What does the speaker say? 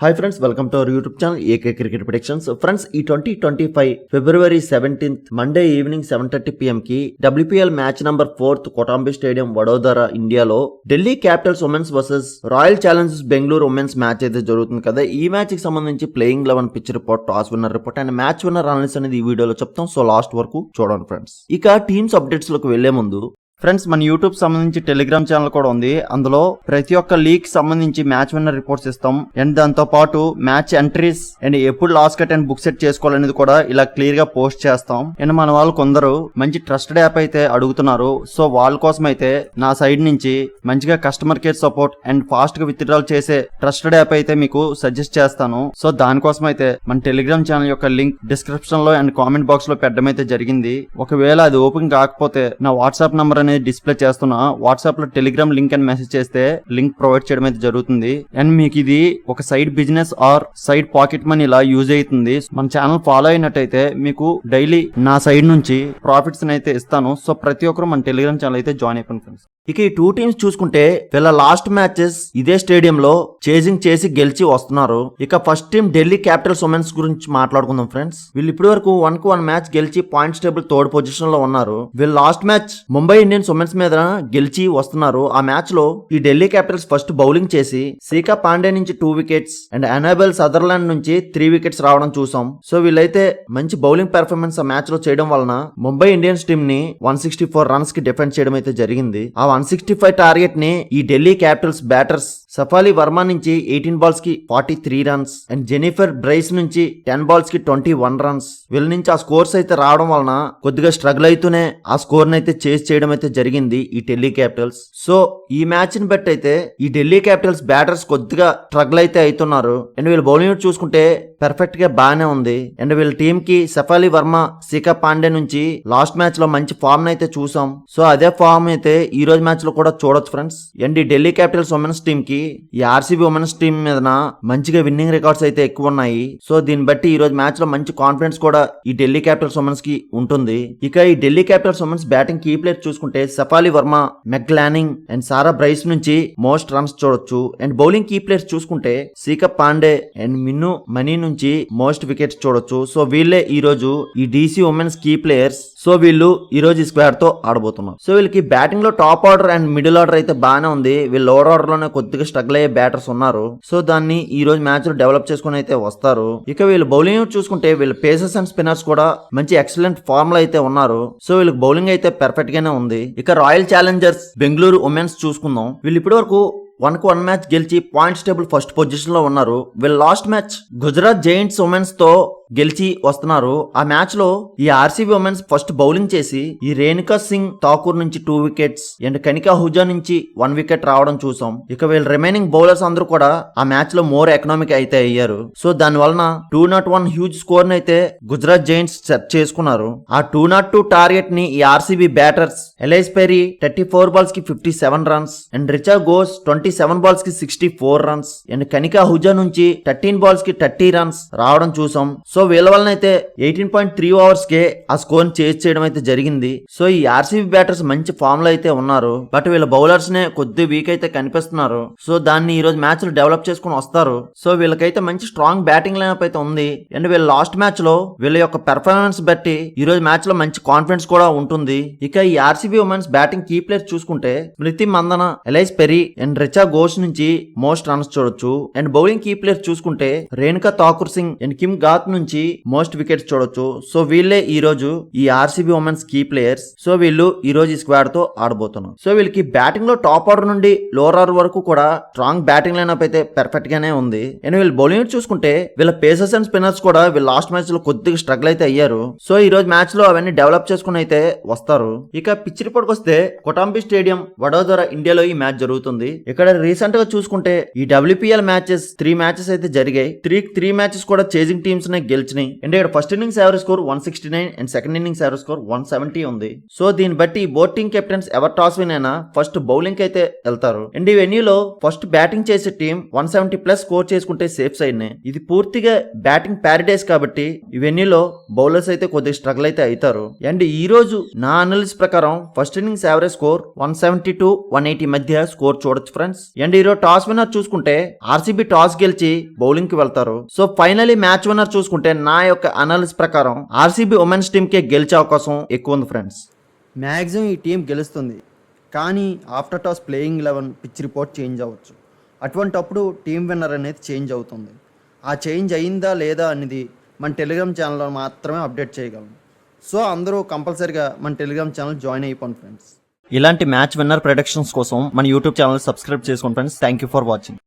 Hi friends, welcome to our YouTube channel AK cricket predictions. Friends, ఈ 2025 February 17th Monday evening 7:30 PM కి WPL match number 4 Kotambi stadium Vadodara ఇండియాలో Delhi Capitals women's versus Royal Challengers Bengaluru women's match అయితే జరుగుతుంది కదా. ఈ match కి సంబంధించి playing 11 pitch report, toss winner report and match winner analysis అనేది ఈ వీడియోలో చెప్తాం. సో లాస్ట్ వరకు చూడండి ఫ్రెండ్స్. ఇక టీమ్స్ అప్డేట్స్ లోకి వెళ్లే ముందు ఫ్రెండ్స్, మన యూట్యూబ్ సంబంధించి టెలిగ్రామ్ ఛానల్ కూడా ఉంది. అందులో ప్రతి ఒక్క లీగ్ సంబంధించి మ్యాచ్ విన్నర్ రిపోర్ట్స్ ఇస్తాం అండ్ దాంతో పాటు మ్యాచ్ ఎంట్రీస్ అండ్ ఎప్పుడు loss cut and book set చేసుకోవాలనేది కూడా ఇలా క్లియర్ గా పోస్ట్ చేస్తాం. అండ్ మన వాళ్ళు కొందరు మంచి ట్రస్టెడ్ యాప్ అయితే అడుగుతున్నారు. సో వాళ్ళ కోసం అయితే నా సైడ్ నుంచి మంచిగా customer care support and fast గా విత్డ్రాల్ చేసే ట్రస్టెడ్ యాప్ అయితే మీకు సజెస్ట్ చేస్తాను. సో దానికోసం అయితే మన టెలిగ్రామ్ ఛానల్ యొక్క లింక్ డిస్క్రిప్షన్ లో అండ్ కామెంట్ బాక్స్ లో పెట్టడం అయితే జరిగింది. ఒకవేళ అది ఓపెన్ కాకపోతే నా వాట్సాప్ నంబర్ డిస్ప్లే చేస్తున్నా, వాట్సాప్ లో టెలిగ్రామ్ లింక్ అని మెసేజ్ చేస్తే లింక్ ప్రొవైడ్ చేయడం అయితే జరుగుతుంది. అండ్ మీకు ఇది ఒక side business are side pocket money ఇలా యూజ్ అవుతుంది. మన ఛానల్ ఫాలో అయినట్టయితే మీకు డైలీ నా సైడ్ నుంచి ప్రాఫిట్స్ అయితే ఇస్తాను. సో ప్రతి ఒక్కరు మన టెలిగ్రామ్ ఛానల్ అయితే జాయిన్ అయిపోయింది ఫ్రెండ్స్. ఇక ఈ టూ టీమ్స్ చూసుకుంటే వీళ్ళ లాస్ట్ మ్యాచెస్ ఇదే స్టేడియంలో చేజింగ్ చేసి గెలిచి వస్తున్నారు. ఇక first team Delhi Capitals women's గురించి మాట్లాడుకుందాం ఫ్రెండ్స్. వీళ్ళు ఇప్పటి వరకు 1-1 మ్యాచ్ గెలిచి పాయింట్స్ టేబుల్ థర్డ్ పొజిషన్ లో ఉన్నారు. వీళ్ళు last match Mumbai Indians women's మీద గెలిచి వస్తున్నారు. ఆ మ్యాచ్ లో ఈ ఢిల్లీ క్యాపిటల్స్ ఫస్ట్ బౌలింగ్ చేసి శిఖా పాండే నుంచి 2 వికెట్స్ అండ్ అనబెల్ సదర్లాండ్ నుంచి 3 వికెట్స్ రావడం చూసాం. సో వీళ్ళైతే మంచి బౌలింగ్ పెర్ఫార్మెన్స్ ఆ మ్యాచ్ లో చేయడం వలన ముంబై ఇండియన్స్ టీమ్ ని 164 రన్స్ కి డిఫెండ్ చేయడం అయితే జరిగింది. ఆ 165 టార్గెట్ ని ఈ ఢిల్లీ క్యాపిటల్స్ బ్యాటర్స్ సఫాలి వర్మ నుంచి 18 బాల్స్ కి 43 రన్స్ అండ్ జెనిఫర్ బ్రైస్ నుంచి 10 బాల్స్ కి 21 రన్స్ వీళ్ళ నుంచి ఆ స్కోర్స్ అయితే రావడం వలన కొద్దిగా స్ట్రగుల్ అవుతూనే ఆ స్కోర్ అయితే చేస్ చేయడం అయితే జరిగింది ఈ ఢిల్లీ క్యాపిటల్స్. సో ఈ మ్యాచ్ ని బట్టి అయితే ఈ ఢిల్లీ క్యాపిటల్స్ బ్యాటర్స్ కొద్దిగా స్ట్రగుల్ అయితే అవుతున్నారు. అండ్ వీళ్ళ బౌలింగ్ చూసుకుంటే పర్ఫెక్ట్ గా బాగానే ఉంది. అండ్ వీళ్ళ టీమ్ కి సఫాలి వర్మ, శిఖా పాండే నుంచి లాస్ట్ మ్యాచ్ లో మంచి ఫామ్ అయితే చూసాం. సో అదే ఫామ్ అయితే ఈ రోజు మ్యాచ్ లో కూడా చూడొచ్చు ఫ్రెండ్స్. అండ్ ఈ ఢిల్లీ క్యాపిటల్స్ ఉమెన్స్ టీమ్ కి ఈ ఆర్సీబీ ఉమెన్స్ టీమ్ మీద మంచిగా విన్నింగ్ రికార్డ్స్ అయితే ఎక్కువ ఉన్నాయి. సో దీన్ని బట్టి ఈ రోజు మ్యాచ్ లో మంచి కాన్ఫిడెన్స్ కూడా ఈ ఢిల్లీ క్యాపిటల్స్ ఉమెన్స్ కి ఉంటుంది. ఇక ఈ Delhi Capitals women's batting key player చూసుకుంటే Shafali Verma, Meg Lanning and Sarah Bryce నుంచి మోస్ట్ రన్స్ చూడొచ్చు. అండ్ బౌలింగ్ కీ ప్లేయర్స్ చూసుకుంటే శిఖా పాండే అండ్ మిన్ను మనీ నుంచి మోస్ట్ వికెట్స్ చూడొచ్చు. సో వీళ్ళే ఈ రోజు ఈ DC women's key players. So వీళ్ళు ఈ రోజు ఈ స్క్వాడ్ తో ఆడబోతున్నారు. సో వీళ్ళకి బ్యాటింగ్ లో top order and middle order అయితే బాగానే ఉంది. వీళ్ళు లోవర్ ఆర్డర్ లోనే కొద్దిగా స్ట్రగుల్ అయ్యే బ్యాటర్స్ ఉన్నారు. సో దాన్ని ఈ రోజు మ్యాచ్ లో డెవలప్ చేసుకుని అయితే వస్తారు. ఇక వీళ్ళు బౌలింగ్ చూసుకుంటే వీళ్ళ పేసర్స్ అండ్ స్పిన్నర్స్ కూడా మంచి ఎక్సలెంట్ ఫామ్ లో అయితే ఉన్నారు. సో వీళ్ళకి బౌలింగ్ అయితే పర్ఫెక్ట్ గానే ఉంది. ఇక రాయల్ ఛాలెంజర్స్ బెంగళూరు ఉమెన్స్ చూసుకుందాం. వీళ్ళు ఇప్పటి వరకు 1-1 మ్యాచ్ గెలిచి పాయింట్స్ టేబుల్ ఫస్ట్ పొజిషన్ లో ఉన్నారు. వీళ్ళ last match Gujarat Giants women's తో గెలిచి వస్తున్నారు. ఆ మ్యాచ్ లో ఈ ఆర్సీబీ ఉమెన్స్ ఫస్ట్ బౌలింగ్ చేసి ఈ రేణుకా సింగ్ ఠాకూర్ నుంచి 2 వికెట్స్ అండ్ కనికా హుజా నుంచి 1 వికెట్ రావడం చూసాం. ఇక వీళ్ళ రిమైనింగ్ బౌలర్స్ అందరూ కూడా ఆ మ్యాచ్ లో మోర్ ఎకనామిక్ అయితే అయ్యారు. సో దాని వలన 201 హ్యూజ్ స్కోర్ అయితే గుజరాత్ జైంట్స్ సెట్ చేసుకున్నారు. ఆ 202 టార్గెట్ ని ఈ RCB batters allies peri 34 balls కి 57 runs and Richa Ghosh 27 balls కి 64 రన్స్ అండ్ కనికా హుజా నుంచి 13 బాల్స్ కి 30 రన్స్ రావడం చూసాం. సో వీళ్ళ వలన అయితే 18.3 ఓవర్స్ కే ఆ స్కోర్ చేజ్ చేయడం అయితే జరిగింది. సో ఈ ఆర్సీబీ బ్యాటర్స్ మంచి ఫామ్ లో అయితే ఉన్నారు. బట్ వీళ్ళ బౌలర్స్ నే కొద్ది వీక్ అయితే కనిపిస్తున్నారు. సో దాన్ని ఈ రోజు మ్యాచ్ లో డెవలప్ చేసుకుని వస్తారు. సో వీళ్ళకైతే మంచి స్ట్రాంగ్ బ్యాటింగ్ లైనప్ అయితే ఉంది. అండ్ వీళ్ళ లాస్ట్ మ్యాచ్ లో వీళ్ళ యొక్క పెర్ఫార్మెన్స్ బట్టి ఈ రోజు మ్యాచ్ లో మంచి కాన్ఫిడెన్స్ కూడా ఉంటుంది. ఇక ఈ RCB women's batting key player చూసుకుంటే Smriti Mandhana, Ellyse Perry and Richa Ghosh నుంచి మోస్ట్ రన్స్ చూడొచ్చు. అండ్ బౌలింగ్ కీ ప్లేయర్ చూసుకుంటే Renuka Thakur Singh and Kim Garth నుంచి మోస్ట్ వికెట్స్ చూడొచ్చు. సో వీళ్ళే ఈ రోజు ఈ RCB women's key players. So వీళ్ళు ఈ రోజు ఈ స్క్వాడ్ తో ఆడబోతున్నారు. సో వీళ్ళకి బ్యాటింగ్ లో టాప్ ఆర్డర్ నుండి లోవర్ ఆర్డర్ వరకు కూడా స్ట్రాంగ్ బ్యాటింగ్ లైనప్ అయితే పర్ఫెక్ట్ గానే ఉంది. అండ్ వీళ్ళు బౌలింగ్ చూసుకుంటే వీళ్ళ పేసర్స్ అండ్ స్పిన్నర్స్ కూడా వీళ్ళ లాస్ట్ మ్యాచ్ లో కొద్దిగా స్ట్రగుల్ అయితే అయ్యారు. సో ఈ రోజు మ్యాచ్ లో అవన్నీ డెవలప్ చేసుకుని అయితే వస్తారు. ఇక పిచ్ రిపోర్ట్ వస్తే కోటంబి స్టేడియం వడోదర ఇండియాలో ఈ మ్యాచ్ జరుగుతుంది. ఇక్కడ రీసెంట్ గా చూసుకుంటే ఈ WPL మ్యాచెస్ 3 మ్యాచెస్ అయితే జరిగాయి. 3 మ్యాచెస్ కూడా చేజింగ్ టీమ్స్ నే గెలిచినాయి. అంటే ఇక్కడ first innings average score 169 and second innings average score 170 ఉంది. సో దీన్ని బట్టి బోత్ టీమ్ కెప్టెన్స్ ఎవరు టాస్ విన్ అయినా ఫస్ట్ బౌలింగ్ అయితే వెళ్తారు. అండ్ ఈ వెన్యూలో ఫస్ట్ బ్యాటింగ్ చేసే టీం 170+ స్కోర్ చేసుకుంటే సేఫ్ సైడ్ నే. ఇది పూర్తిగా బ్యాటింగ్ ప్యారడైస్ కాబట్టి ఈ వెన్యూలో బౌలర్స్ అయితే కొద్దిగా స్ట్రగుల్ అయితే అవుతారు. అండ్ ఈ రోజు నా అనాలిసిస్ ప్రకారం first innings average score 170 to 180 మధ్య స్కోర్ చూడొచ్చు ఫ్రెండ్స్. ఫ్రెండ్స్. అండ్ ఈరోజు టాస్ విన్నర్ చూసుకుంటే ఆర్సీబీ టాస్ గెలిచి బౌలింగ్ కి వెళ్తారు. సో ఫైనలీ మ్యాచ్ విన్నర్ చూసుకుంటే నా యొక్క అనాలిసిస్ ప్రకారం ఆర్సీబీ ఉమెన్స్ టీమ్ కే గెలిచే అవకాశం ఎక్కువ ఉంది ఫ్రెండ్స్. మ్యాక్సిమం ఈ టీం గెలుస్తుంది, కానీ after toss playing 11 pitch report change అవ్వచ్చు. అటువంటప్పుడు టీం విన్నర్ అనేది చేంజ్ అవుతుంది. ఆ చేంజ్ అయిందా లేదా అనేది మన టెలిగ్రామ్ ఛానల్లో మాత్రమే అప్డేట్ చేయగలం. సో అందరూ కంపల్సరీగా మన టెలిగ్రామ్ ఛానల్ జాయిన్ అయిపోండి ఫ్రెండ్స్. ఇలాంటి మ్యాచ్ విన్నర్ ప్రొడక్షన్స్ కోసం మన యూట్యూబ్ ఛానల్ సబ్స్క్రైబ్ చేసుకోండి friends. Thank you for watching.